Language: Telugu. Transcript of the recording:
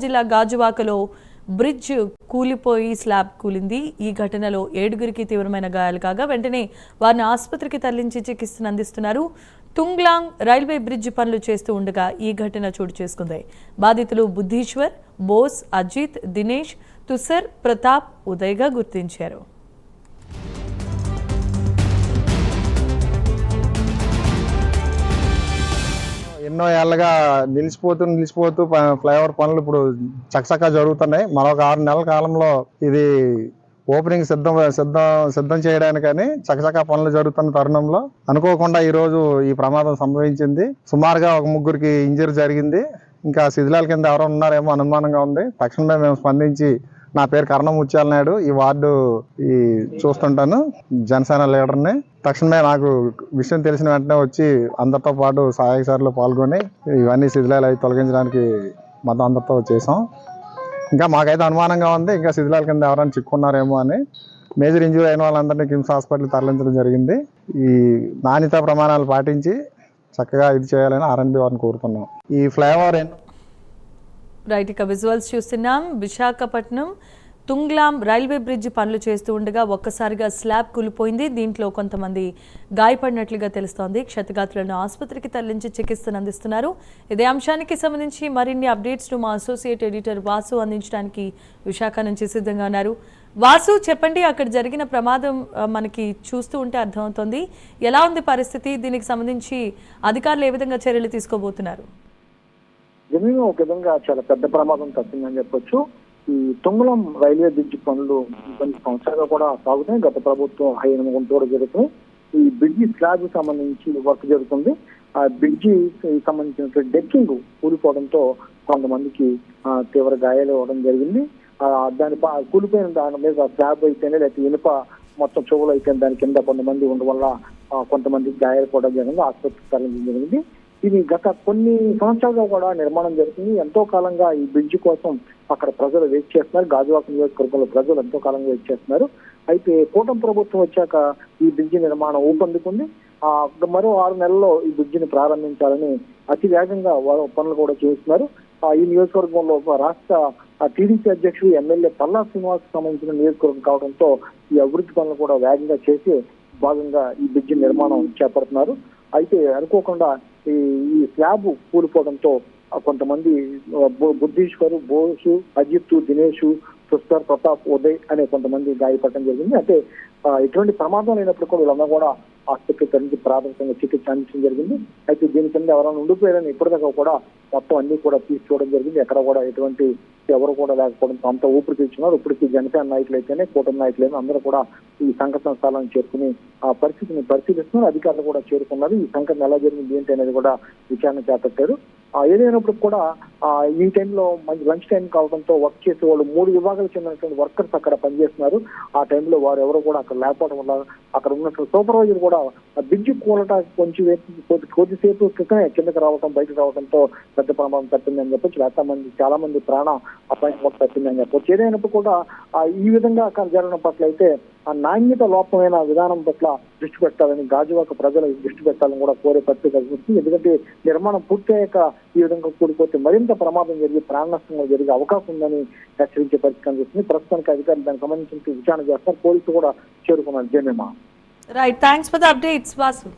జిల్లా గాజువాకలో బ్రిడ్జ్ కూలిపోయి స్లాబ్ కూలింది. ఈ ఘటనలో 7గురికి తీవ్రమైన గాయాలు కాగా వెంటనే వారిని ఆసుపత్రికి తరలించి చికిత్సను అందిస్తున్నారు. తుంగ్లాంగ్ రైల్వే బ్రిడ్జ్ పనులు చేస్తూ ఉండగా ఈ ఘటన చోటు చేసుకుంది. బాధితులు బుద్ధీశ్వర్, బోస్, అజిత్, దినేష్, తుసర్, ప్రతాప్, ఉదయ్గా గుర్తించారు. ఎన్నో ఏళ్ళగా నిలిచిపోతూ ఫ్లైఓవర్ పనులు ఇప్పుడు చకచకా జరుగుతున్నాయి. మరొక 6 నెలల కాలంలో ఇది ఓపెనింగ్ సిద్ధం చేయడానికని చకచకా పనులు జరుగుతున్న తరుణంలో అనుకోకుండా ఈ రోజు ఈ ప్రమాదం సంభవించింది. సుమారుగా ఒక 3గురికి ఇంజరీ జరిగింది. ఇంకా శిథిలాల కింద ఎవరో ఉన్నారేమో అనుమానంగా ఉంది. తక్షణమే మేము స్పందించి, నా పేరు కరణం ముత్యాల నాయుడు, ఈ వార్డు చూస్తుంటాను, జనసేన లీడర్ని. తక్షణమే నాకు విషయం తెలిసిన వెంటనే వచ్చి అందరితో పాటు సహాయక చర్యలో పాల్గొని ఇవన్నీ శిథిలాలు అవి తొలగించడానికి మొత్తం అందరితో చేసాం. ఇంకా మాకైతే అనుమానంగా ఉంది, ఇంకా శిథిలాల కింద ఎవరైనా చిక్కున్నారేమో అని. మేజర్ ఇంజూరీ అయిన వాళ్ళందరినీ కిమ్స్ హాస్పిటల్ తరలించడం జరిగింది. ఈ నాణ్యతా ప్రమాణాలు పాటించి చక్కగా ఇది చేయాలని R&B వారిని కోరుతున్నాం. ఈ ఫ్లైఓవర్ రైట్, ఇక విజువల్స్ చూస్తున్నాం. విశాఖపట్నం తుంగ్లాం రైల్వే బ్రిడ్జ్ పనులు చేస్తూ ఉండగా ఒక్కసారిగా స్లాబ్ కూలిపోయింది. దీంట్లో కొంతమంది గాయపడినట్లుగా తెలుస్తోంది. క్షతగాత్రులను ఆసుపత్రికి తరలించి చికిత్సను అందిస్తున్నారు. ఇదే అంశానికి సంబంధించి మరిన్ని అప్డేట్స్ ను మా అసోసియేట్ ఎడిటర్ వాసు అందించడానికి విశాఖ నుంచి సిద్ధంగా ఉన్నారు. వాసు, చెప్పండి, అక్కడ జరిగిన ప్రమాదం మనకి చూస్తూ ఉంటే అర్థమవుతోంది. ఎలా ఉంది పరిస్థితి? దీనికి సంబంధించి అధికారులు ఏ విధంగా చర్యలు తీసుకోబోతున్నారు? జమీన్ ఒక విధంగా చాలా పెద్ద ప్రమాదం తప్పిందని చెప్పొచ్చు. ఈ తుంగలం రైల్వే బ్రిడ్జ్ పనులు కొన్ని సంవత్సరాలుగా కూడా సాగుతాయి. గత ప్రభుత్వం గుంటూరు జరుగుతుంది. ఈ బ్రిడ్జి స్లాబ్ సంబంధించి వర్క్ జరుగుతుంది. ఆ బ్రిడ్జి సంబంధించిన డెక్కింగ్ కూలిపోవడంతో కొంతమందికి తీవ్ర గాయాలు అవ్వడం జరిగింది. దాని కూలిపోయిన దాని మీద స్లాబ్ అయితేనే, లేకపోతే ఇనుప మొత్తం చెవులు అయితే దాని కింద కొంతమంది ఉండడం వల్ల కొంతమందికి గాయాలు కూడా జరిగింది. ఆసుపత్రికి తరలించడం జరిగింది. ఇది గత కొన్ని సంవత్సరాలుగా కూడా నిర్మాణం జరుగుతుంది. ఎంతో కాలంగా ఈ బ్రిడ్జ్ కోసం అక్కడ ప్రజలు వెయిట్ చేస్తున్నారు. గాజువాక నియోజకవర్గంలో ప్రజలు ఎంతో కాలంగా వెయిట్ చేస్తున్నారు. అయితే కూటమి ప్రభుత్వం వచ్చాక ఈ బ్రిడ్జి నిర్మాణం ఊపందుకుంది. మరో 6 నెలల్లో ఈ బ్రిడ్జిని ప్రారంభించాలని అతి వేగంగా పనులు కూడా చేస్తున్నారు. ఈ నియోజకవర్గంలో రాష్ట్ర టీడీపీ అధ్యక్షుడు ఎమ్మెల్యే పల్లా శ్రీనివాస్ సంబంధించిన నియోజకవర్గం కావడంతో ఈ అభివృద్ధి పనులు కూడా వేగంగా చేసి భాగంగా ఈ బ్రిడ్జి నిర్మాణం చేపడుతున్నారు. అయితే అనుకోకుండా ఈ స్లాబ్ కూలిపోవడంతో కొంతమంది బుద్ధీశ్వరు, బోసు, అజిత్, దినేష్, తుస్కర్, ప్రతాప్, ఉదయ్ అనే కొంతమంది గాయపడటం జరిగింది. అంటే ఎటువంటి ప్రమాదం లేనప్పుడు కూడా వీళ్ళందరూ కూడా ఆసుపత్రికి తరలించి ప్రాథమికంగా చికిత్స అందించడం జరిగింది. అయితే దీని కింద ఎవరైనా ఉండిపోయారని ఇప్పటిదాకా కూడా మొత్తం అన్ని కూడా తీసుకోవడం జరిగింది. ఎక్కడ కూడా ఎటువంటి ఎవరు కూడా లేకపోవడంతో అంత ఊపిరి పీల్చున్నారు. ఇప్పటికీ జనసేన నాయకులు అయితేనే, కూటమి నాయకులైనా అందరూ కూడా ఈ సంఘటన స్థలాన్ని చేరుకుని ఆ పరిస్థితిని పరిశీలిస్తున్నారు. అధికారులు కూడా చేరుకున్నారు. ఈ సంఘటన ఎలా జరిగింది ఏంటి అనేది కూడా విచారణ చేపట్టారు. ఏదైనప్పుడు కూడా ఈ టైంలో మంచి లంచ్ టైం కావడంతో వర్క్ చేసే వాళ్ళు 3 విభాగాలకు చెందినటువంటి వర్కర్స్ అక్కడ పనిచేస్తున్నారు. ఆ టైంలో వారు ఎవరు కూడా అక్కడ లేకపోవడం వల్ల అక్కడ ఉన్నటువంటి సూపర్వైజర్ కూడా బ్రిడ్జి కూలట కొద్దిసేపు క్రితమే కిందకి రావడం, బయటకు రావడంతో పెద్ద ప్రమాదం తప్పిందని చెప్పొచ్చు. చాలా మంది ప్రాణ అపాయం తప్పిందని చెప్పొచ్చు. ఏదైనప్పుడు కూడా ఈ విధంగా అక్కడ జరగడం పట్ల అయితే ఆ నాణ్యత లోపమైన విధానం పట్ల దృష్టి పెట్టాలని, గాజువాక ప్రజలు దృష్టి పెట్టాలని కూడా కోరే పరిస్థితి కలుగుతుంది. ఎందుకంటే నిర్మాణం పూర్తయ్యాక ఈ విధంగా కూడిపోతే మరింత ప్రమాదం జరిగి ప్రాణ నష్టంగా జరిగే అవకాశం ఉందని హెచ్చరించే పరిస్థితి కనిపిస్తుంది. ప్రస్తుతానికి అధికారులు దానికి సంబంధించి విచారణ చేస్తారు. పోలీసులు కూడా చేరుకున్నారు. జయమేమా. Right, thanks for the updates Vasu.